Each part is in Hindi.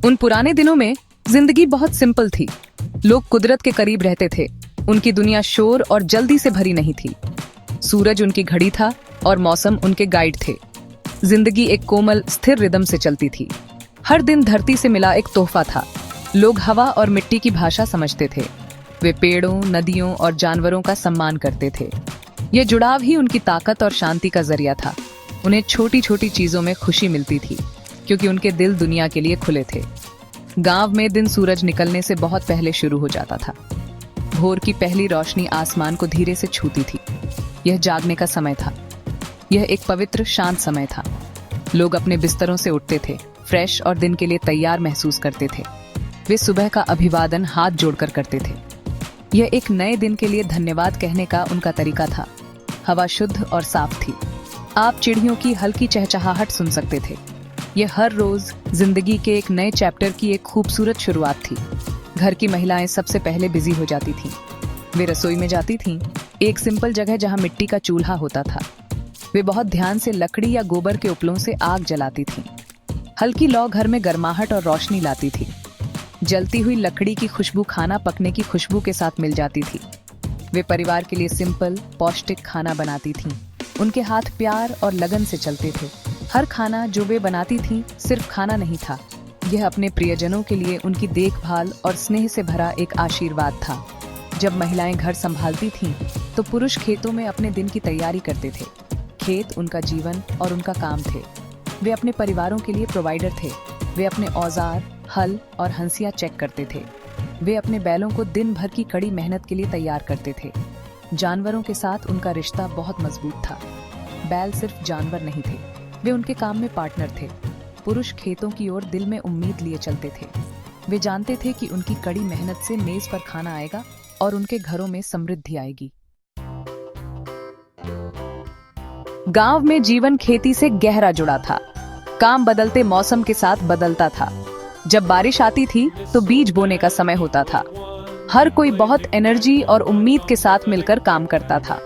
उन पुराने दिनों में जिंदगी बहुत सिंपल थी। लोग कुदरत के करीब रहते थे। उनकी दुनिया शोर और जल्दी से भरी नहीं थी। सूरज उनकी घड़ी था और मौसम उनके गाइड थे। जिंदगी एक कोमल स्थिर रिदम से चलती थी। हर दिन धरती से मिला एक तोहफा था। लोग हवा और मिट्टी की भाषा समझते थे। वे पेड़ों, नदियों और जानवरों का सम्मान करते थे। यह जुड़ाव ही उनकी ताकत और शांति का जरिया था। उन्हें छोटी छोटी चीजों में खुशी मिलती थी, क्योंकि उनके दिल दुनिया के लिए खुले थे। गांव में दिन सूरज निकलने से बहुत पहले शुरू हो जाता था। भोर की पहली रोशनी आसमान को धीरे से छूती थी। यह जागने का समय था। यह एक पवित्र शांत समय था। लोग अपने बिस्तरों से उठते थे, फ्रेश और दिन के लिए तैयार महसूस करते थे। वे सुबह का अभिवादन हाथ जोड़कर करते थे। यह एक नए दिन के लिए धन्यवाद कहने का उनका तरीका था। हवा शुद्ध और साफ थी। आप चिड़ियों की हल्की चहचहाहट सुन सकते थे। यह हर रोज जिंदगी के एक नए चैप्टर की एक खूबसूरत शुरुआत थी। घर की महिलाएं सबसे पहले बिजी हो जाती थीं। वे रसोई में जाती थीं, एक सिंपल जगह जहां मिट्टी का चूल्हा होता था। वे बहुत ध्यान से लकड़ी या गोबर के उपलों से आग जलाती थीं। हल्की लौ घर में गर्माहट और रोशनी लाती थी। जलती हुई लकड़ी की खुशबू खाना पकने की खुशबू के साथ मिल जाती थी। वे परिवार के लिए सिंपल, पौष्टिक खाना बनाती थीं। उनके हाथ प्यार और लगन से चलते थे। हर खाना जो वे बनाती थीं सिर्फ खाना नहीं था। यह अपने प्रियजनों के लिए उनकी देखभाल और स्नेह से भरा एक आशीर्वाद था। जब महिलाएं घर संभालती थीं, तो पुरुष खेतों में अपने दिन की तैयारी करते थे। खेत उनका जीवन और उनका काम थे। वे अपने परिवारों के लिए प्रोवाइडर थे। वे अपने औजार, हल और हंसिया चेक करते थे। वे अपने बैलों को दिन भर की कड़ी मेहनत के लिए तैयार करते थे। जानवरों के साथ उनका रिश्ता बहुत मजबूत था। बैल सिर्फ जानवर नहीं थे, वे उनके काम में पार्टनर थे। पुरुष खेतों की ओर दिल में उम्मीद लिए चलते थे। वे जानते थे कि उनकी कड़ी मेहनत से मेज पर खाना आएगा और उनके घरों में समृद्धि आएगी। गांव में जीवन खेती से गहरा जुड़ा था। काम बदलते मौसम के साथ बदलता था। जब बारिश आती थी तो बीज बोने का समय होता था। हर कोई बहुत एनर्जी और उम्मीद के साथ मिलकर काम करता था।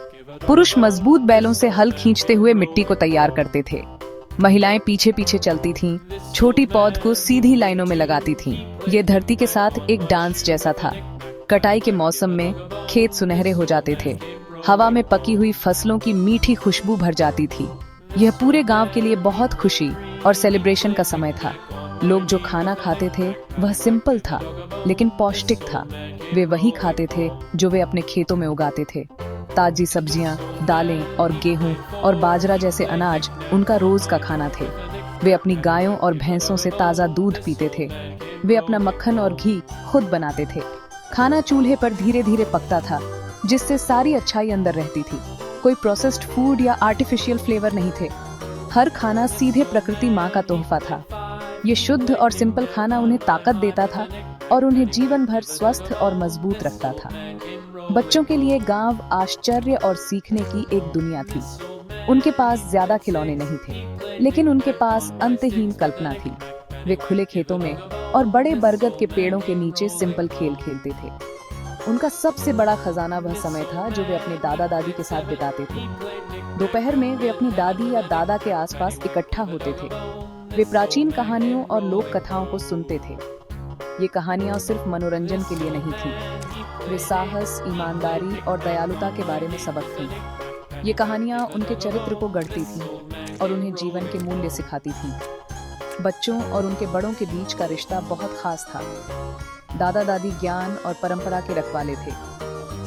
पुरुष मजबूत बैलों से हल खींचते हुए मिट्टी को तैयार करते थे। महिलाएं पीछे पीछे चलती थीं, छोटी पौध को सीधी लाइनों में लगाती थीं। ये धरती के साथ एक डांस जैसा था। कटाई के मौसम में खेत सुनहरे हो जाते थे। हवा में पकी हुई फसलों की मीठी खुशबू भर जाती थी। यह पूरे गांव के लिए बहुत खुशी और सेलिब्रेशन का समय था। लोग जो खाना खाते थे वह सिंपल था, लेकिन पौष्टिक था। वे वही खाते थे जो वे अपने खेतों में उगाते थे। ताजी सब्जियां, दालें और गेहूं और बाजरा जैसे अनाज उनका रोज का खाना थे। वे अपनी गायों और भैंसों से ताजा दूध पीते थे। वे अपना मक्खन और घी खुद बनाते थे। खाना चूल्हे पर धीरे धीरे पकता था, जिससे सारी अच्छाई अंदर रहती थी। कोई प्रोसेस्ड फूड या आर्टिफिशियल फ्लेवर नहीं थे। हर खाना सीधे प्रकृति माँ का तोहफा था। ये शुद्ध और सिंपल खाना उन्हें ताकत देता था और उन्हें जीवन भर स्वस्थ और मजबूत रखता था। बच्चों के लिए गांव आश्चर्य और सीखने की एक दुनिया थी। उनके पास ज्यादा खिलौने नहीं थे, लेकिन उनके पास अंतहीन कल्पना थी। वे खुले खेतों में और बड़े बरगद के पेड़ों के नीचे सिंपल खेल खेलते थे। उनका सबसे बड़ा खजाना वह समय था जो वे अपने दादा दादी के साथ बिताते थे। दोपहर में वे अपनी दादी या दादा के आसपास इकट्ठा होते थे। वे प्राचीन कहानियों और लोक कथाओं को सुनते थे। ये कहानियां सिर्फ मनोरंजन के लिए नहीं थी। वे साहस, ईमानदारी और दयालुता के बारे में सबक थी। ये कहानियां उनके चरित्र को गढ़ती थीं और उन्हें जीवन के मूल्य सिखाती थीं। बच्चों और उनके बड़ों के बीच का रिश्ता बहुत खास था। दादा दादी ज्ञान और परंपरा के रखवाले थे।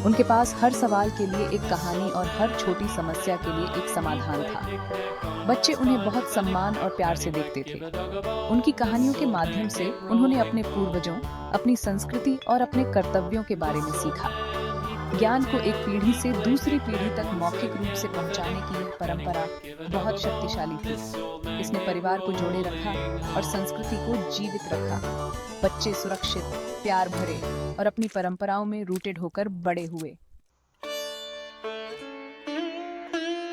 उनके पास हर सवाल के लिए एक कहानी और हर छोटी समस्या के लिए एक समाधान था। बच्चे उन्हें बहुत सम्मान और प्यार से देखते थे। उनकी कहानियों के माध्यम से उन्होंने अपने पूर्वजों, अपनी संस्कृति और अपने कर्तव्यों के बारे में सीखा। ज्ञान को एक पीढ़ी से दूसरी पीढ़ी तक मौखिक रूप से पहुंचाने की यह परंपरा बहुत शक्तिशाली थी। इसने परिवार को जोड़े रखा और संस्कृति को जीवित रखा। बच्चे सुरक्षित, प्यार भरे और अपनी परंपराओं में रूटेड होकर बड़े हुए।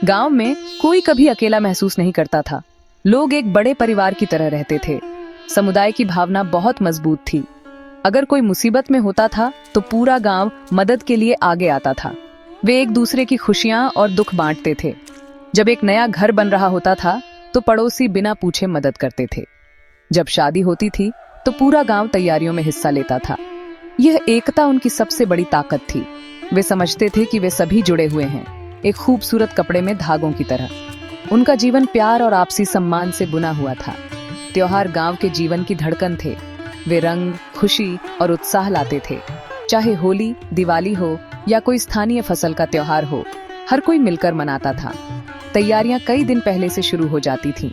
गांव में कोई कभी अकेला महसूस नहीं करता था। लोग एक बड़े परिवार की तरह रहते थे। समुदाय की भावना बहुत मजबूत थी। अगर कोई मुसीबत में होता था तो पूरा गांव मदद के लिए आगे आता था। वे एक दूसरे की खुशियां और दुख बांटते थे। जब एक नया घर बन रहा होता था तो पड़ोसी बिना पूछे मदद करते थे। जब शादी होती थी तो पूरा गांव तैयारियों में हिस्सा लेता था। यह एकता उनकी सबसे बड़ी ताकत थी। वे समझते थे कि वे सभी जुड़े हुए हैं, एक खूबसूरत कपड़े में धागों की तरह। उनका जीवन प्यार और आपसी सम्मान से बुना हुआ था। त्योहार गांव के जीवन की धड़कन थे। वे रंग, खुशी और उत्साह लाते थे। चाहे होली, दिवाली हो या कोई स्थानीय फसल का त्योहार हो, हर कोई मिलकर मनाता था। तैयारियां कई दिन पहले से शुरू हो जाती थीं।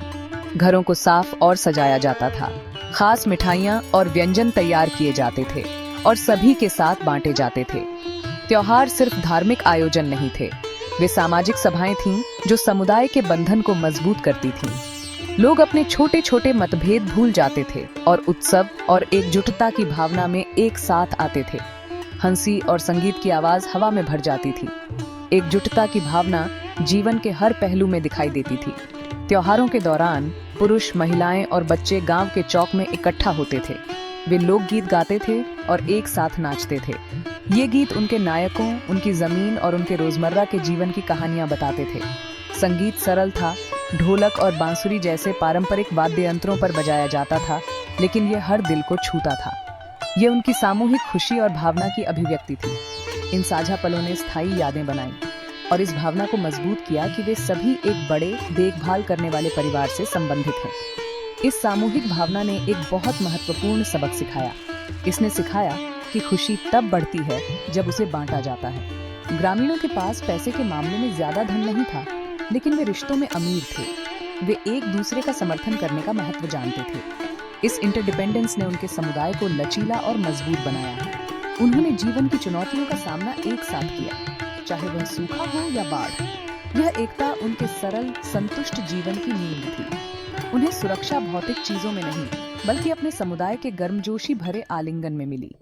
घरों को साफ और सजाया जाता था। खास मिठाइयां और व्यंजन तैयार किए जाते थे और सभी के साथ बांटे जाते थे। त्योहार सिर्फ धार्मिक आयोजन नहीं थे, वे सामाजिक सभाएं थीं जो समुदाय के बंधन को मजबूत करती थीं। लोग अपने छोटे छोटे मतभेद भूल जाते थे और उत्सव और एकजुटता की भावना में एक साथ आते थे। हंसी और संगीत की आवाज हवा में भर जाती थी। एकजुटता की भावना जीवन के हर पहलू में दिखाई देती थी। त्योहारों के दौरान पुरुष, महिलाएं और बच्चे गांव के चौक में इकट्ठा होते थे। वे लोकगीत गाते थे और एक साथ नाचते थे। ये गीत उनके नायकों, उनकी जमीन और उनके रोजमर्रा के जीवन की कहानियां बताते थे। संगीत सरल था, ढोलक और बांसुरी जैसे पारंपरिक वाद्य यंत्रों पर बजाया जाता था, लेकिन यह हर दिल को छूता था। यह उनकी सामूहिक खुशी और भावना की अभिव्यक्ति थी। इन साझा पलों ने स्थायी यादें बनाई और इस भावना को मजबूत किया कि वे सभी एक बड़े, देखभाल करने वाले परिवार से संबंधित हैं। इस सामूहिक भावना ने एक बहुत महत्वपूर्ण सबक सिखाया। इसने सिखाया कि खुशी तब बढ़ती है जब उसे बांटा जाता है। ग्रामीणों के पास पैसे के मामले में ज्यादा धन नहीं था, लेकिन वे रिश्तों में अमीर थे। वे एक दूसरे का समर्थन करने का महत्व जानते थे। इस इंटरडिपेंडेंस ने उनके समुदाय को लचीला और मजबूत बनाया। उन्होंने जीवन की चुनौतियों का सामना एक साथ किया, चाहे वह सूखा हो या बाढ़। यह एकता उनके सरल, संतुष्ट जीवन की नींव थी। उन्हें सुरक्षा भौतिक चीजों में नहीं, बल्कि अपने समुदाय के गर्मजोशी भरे आलिंगन में मिली।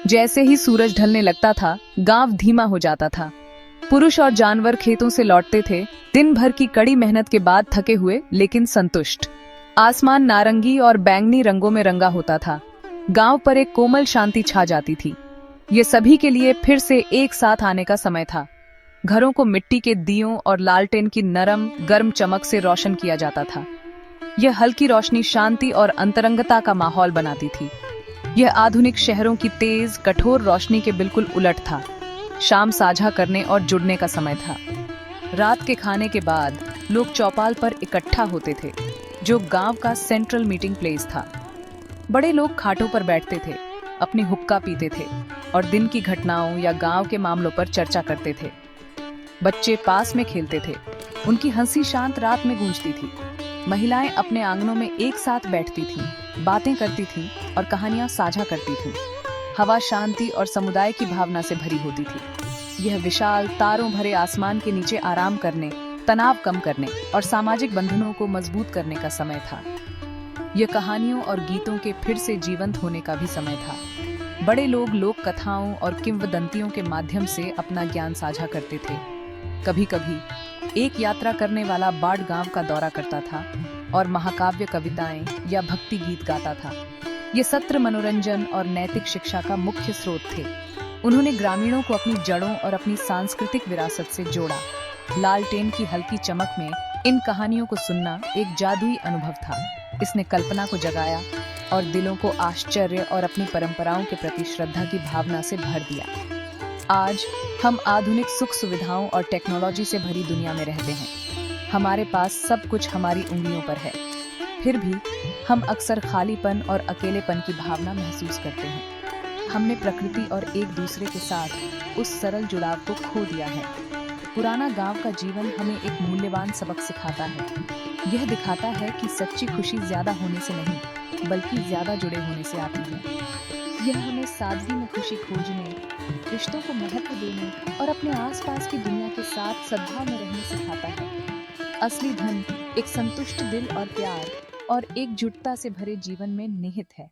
जैसे ही सूरज ढलने लगता था, गांव धीमा हो जाता था। पुरुष और जानवर खेतों से लौटते थे, दिन भर की कड़ी मेहनत के बाद थके हुए लेकिन संतुष्ट। आसमान नारंगी और बैंगनी रंगों में रंगा होता था। गांव पर एक कोमल शांति छा जाती थी। ये सभी के लिए फिर से एक साथ आने का समय था। घरों को मिट्टी के दियों और लालटेन की नरम, गर्म चमक से रोशन किया जाता था। यह हल्की रोशनी शांति और अंतरंगता का माहौल बनाती थी। यह आधुनिक शहरों की तेज, कठोर रोशनी के बिल्कुल उलट था। शाम साझा करने और जुड़ने का समय था। रात के खाने के बाद लोग चौपाल पर इकट्ठा होते थे, जो गांव का सेंट्रल मीटिंग प्लेस था। बड़े लोग खाटों पर बैठते थे, अपनी हुक्का पीते थे और दिन की घटनाओं या गांव के मामलों पर चर्चा करते थे। बच्चे पास में खेलते थे, उनकी हंसी शांत रात में गूंजती थी। महिलाएं अपने आंगनों में एक साथ बैठती थीं, बातें करती थीं और कहानियां साझा करती थीं। हवा शांति और समुदाय की भावना से भरी होती थी। यह विशाल, तारों भरे आसमान के नीचे आराम करने, तनाव कम करने और सामाजिक बंधनों को मजबूत करने का समय था। यह कहानियों और गीतों के फिर से जीवंत होने का भी समय था। बड़े लोग लोक कथाओं और किंवदंतियों के माध्यम से अपना ज्ञान साझा करते थे। कभी कभी एक यात्रा करने वाला बाढ़ गांव का दौरा करता था और महाकाव्य कविताएं या भक्ति गीत गाता था। ये सत्र मनोरंजन और नैतिक शिक्षा का मुख्य स्रोत थे। उन्होंने ग्रामीणों को अपनी जड़ों और अपनी सांस्कृतिक विरासत से जोड़ा। लालटेन की हल्की चमक में इन कहानियों को सुनना एक जादुई अनुभव था। इसने कल्पना को जगाया और दिलों को आश्चर्य और अपनी परंपराओं के प्रति श्रद्धा की भावना से भर दिया। आज हम आधुनिक सुख सुविधाओं और टेक्नोलॉजी से भरी दुनिया में रहते हैं। हमारे पास सब कुछ हमारी उंगलियों पर है, फिर भी हम अक्सर खालीपन और अकेलेपन की भावना महसूस करते हैं। हमने प्रकृति और एक दूसरे के साथ उस सरल जुड़ाव को खो दिया है। पुराना गांव का जीवन हमें एक मूल्यवान सबक सिखाता है। यह दिखाता है कि सच्ची खुशी ज्यादा होने से नहीं, बल्कि ज्यादा जुड़े होने से आती है। यह हमें सादगी में खुशी खोजने, रिश्तों को महत्व देने और अपने आसपास की दुनिया के साथ सद्भाव में रहने सिखाता है। असली धन एक संतुष्ट दिल और प्यार और एकजुटता से भरे जीवन में निहित है।